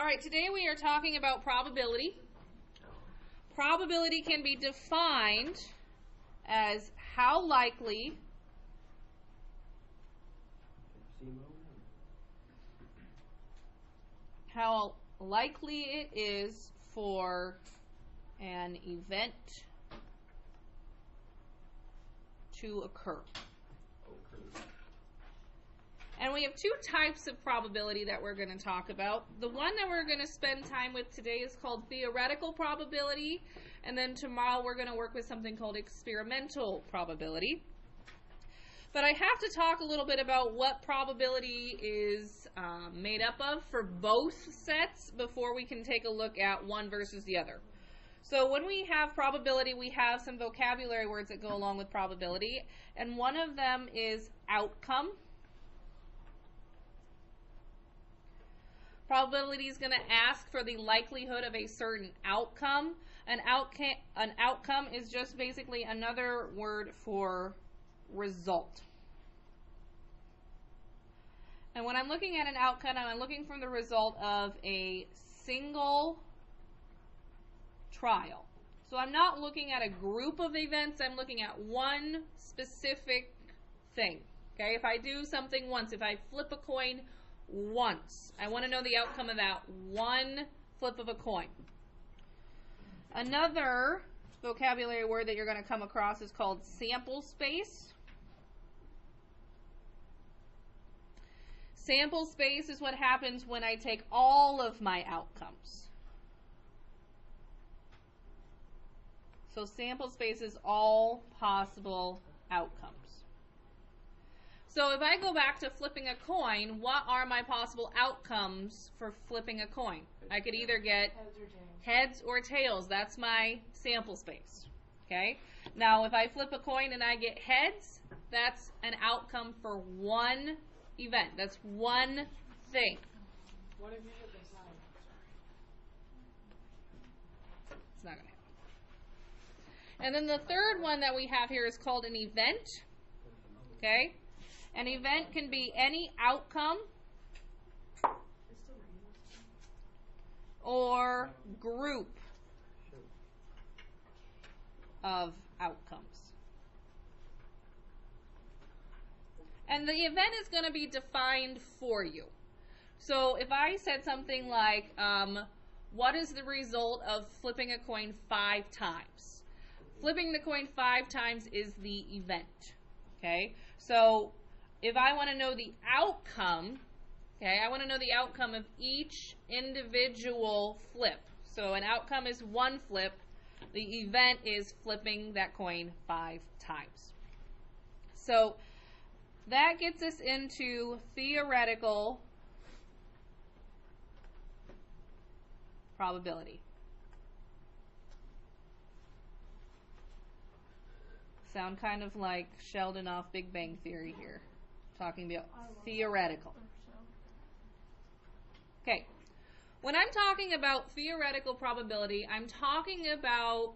right, today we are talking about probability. Probability can be defined as how likely it is for an event to occur. And we have two types of probability that we're going to talk about. The one that we're going to spend time with today is called theoretical probability, and then tomorrow we're going to work with something called experimental probability. But I have to talk a little bit about what probability is made up of for both sets before we can take a look at one versus the other. So when we have probability, we have some vocabulary words that go along with probability, and one of them is outcome. Probability is going to ask for the likelihood of a certain outcome. An outcome is just basically another word for result. And when I'm looking at an outcome, I'm looking for the result of a single trial. So I'm not looking at a group of events, I'm looking at one specific thing. Okay, if I do something once, if I flip a coin once, I want to know the outcome of that one flip of a coin. Another vocabulary word that you're going to come across is called sample space. Sample space is what happens when I take all of my outcomes. So sample space is all possible outcomes. So if I go back to flipping a coin, what are my possible outcomes for flipping a coin? I could either get heads or tails. That's my sample space. Okay? Now if I flip a coin and I get heads, that's an outcome for one event. That's one thing. What if you get the sign? It's not going to happen. And then the third one that we have here is called an event. Okay? An event can be any outcome or group of outcomes. And the event is going to be defined for you. So if I said something like, what is the result of flipping a coin 5 times? Flipping the coin 5 times is the event. Okay? So if I want to know the outcome, okay, I want to know the outcome of each individual flip. So an outcome is one flip. The event is flipping that coin 5 times. So that gets us into theoretical probability. Sound kind of like Sheldon off Big Bang Theory here, talking about theoretical. Okay, when I'm talking about theoretical probability, I'm talking about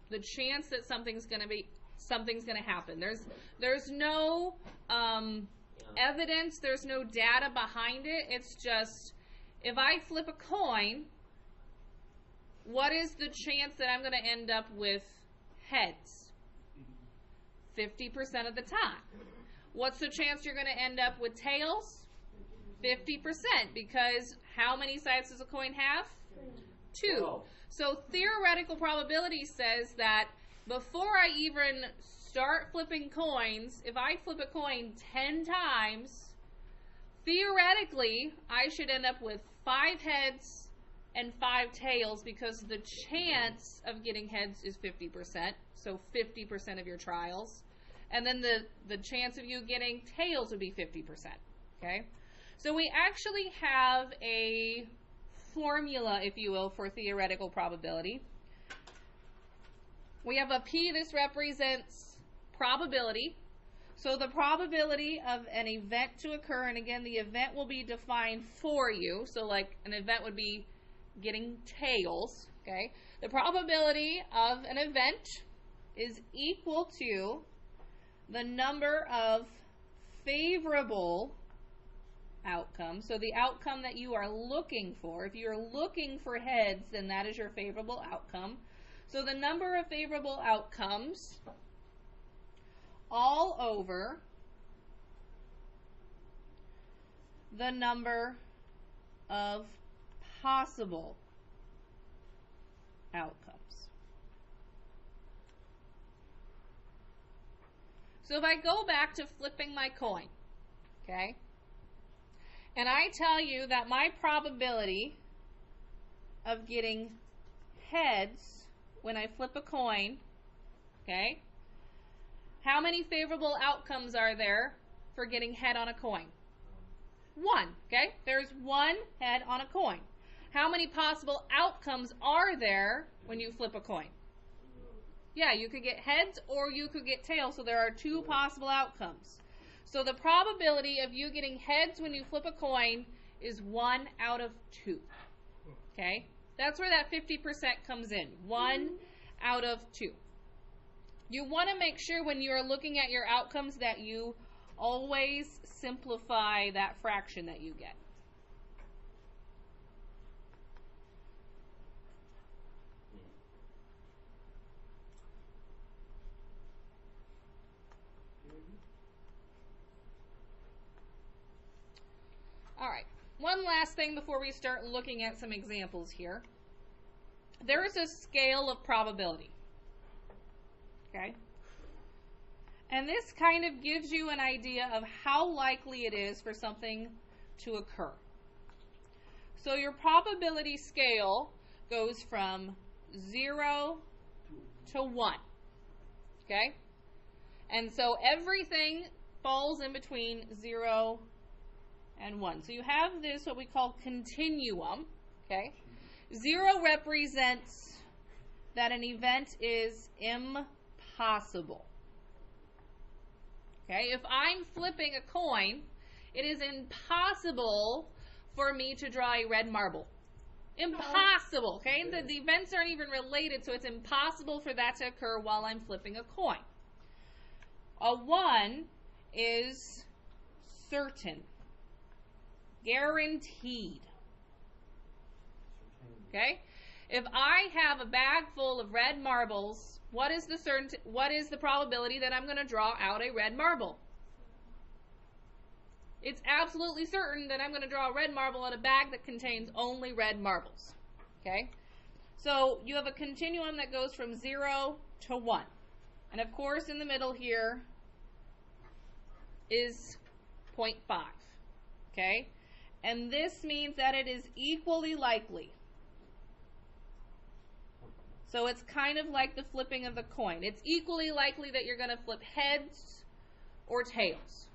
the chance that something's going to happen. There's no evidence, there's no data behind it. It's just, if I flip a coin, what is the chance that I'm going to end up with heads? 50% of the time. What's the chance you're going to end up with tails? 50%, because how many sides does a coin have? 2. So theoretical probability says that before I even start flipping coins, if I flip a coin 10 times, theoretically, I should end up with 5 heads and 5 tails, because the chance of getting heads is 50%, so 50% of your trials. And then the chance of you getting tails would be 50%, okay? So we actually have a formula, if you will, for theoretical probability. We have a P. This represents probability. So the probability of an event to occur, and again, the event will be defined for you. So like an event would be getting tails, okay? The probability of an event is equal to the number of favorable outcome. So the outcome that you are looking for, if you're looking for heads, then that is your favorable outcome. So the number of favorable outcomes all over the number of possible outcomes. So if I go back to flipping my coin, okay, and I tell you that my probability of getting heads when I flip a coin, okay, how many favorable outcomes are there for getting head on a coin? One, okay? There's one head on a coin. How many possible outcomes are there when you flip a coin? Yeah, you could get heads or you could get tails, so there are two possible outcomes. So the probability of you getting heads when you flip a coin is 1 out of 2. Okay? That's where that 50% comes in. 1 out of 2. You want to make sure when you are looking at your outcomes that you always simplify that fraction that you get. All right, one last thing before we start looking at some examples here. There is a scale of probability, okay? And this kind of gives you an idea of how likely it is for something to occur. So your probability scale goes from 0 to 1, okay? And so everything falls in between 0 and 1. So you have this, what we call continuum, okay? 0 represents that an event is impossible. Okay, if I'm flipping a coin, it is impossible for me to draw a red marble. Impossible, okay? The events aren't even related, so it's impossible for that to occur while I'm flipping a coin. A 1 is certain. Guaranteed. Okay? If I have a bag full of red marbles, what is the probability that I'm going to draw out a red marble? It's absolutely certain that I'm going to draw a red marble out of a bag that contains only red marbles. Okay? So you have a continuum that goes from 0 to 1. And of course in the middle here is 0.5. Okay? And this means that it is equally likely. So it's kind of like the flipping of the coin. It's equally likely that you're going to flip heads or tails.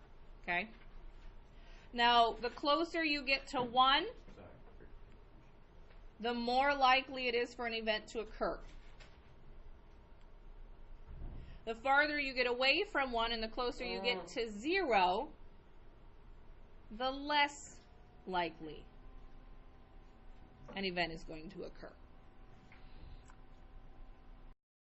Okay? Now, the closer you get to 1, the more likely it is for an event to occur. The farther you get away from 1 and the closer you get to 0, the less likely an event is going to occur.